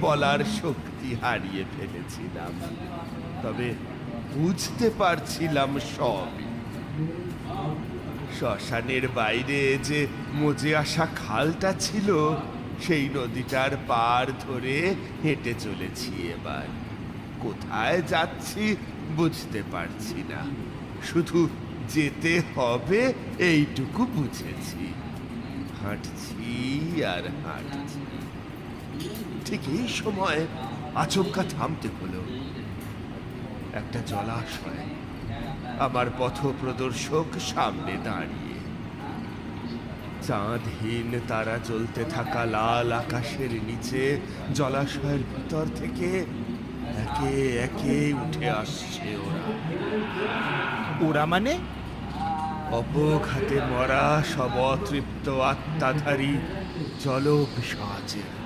বলার শক্তি হারিয়ে ফেলেছিলাম, তবে বুঝতে পারছিলাম সবই। শ্মশানের বাইরে যে মজে আসা খালটা ছিল, সেই নদীটার পার ধরে হেঁটে চলেছি এবার। কোথায় যাচ্ছি বুঝতে পারছি না, শুধু যেতে হবে এইটুকু বুঝেছি। হাঁটছি আর হাঁটছি। ঠিক এই সময় আচমকা থামতে হলো। একটা জলাশয়, আমার পথ প্রদর্শক সামনে দাঁড়িয়ে। চাঁদহীন তারা জ্বলতে থাকা লাল আকাশের নিচে জলাশয়ের ভিতর থেকে একে একে উঠে আসছে ওরা। ওরা মানে? অপঘাতে মরা সব অতৃপ্ত আত্মাধারী জলপিশাচেরা।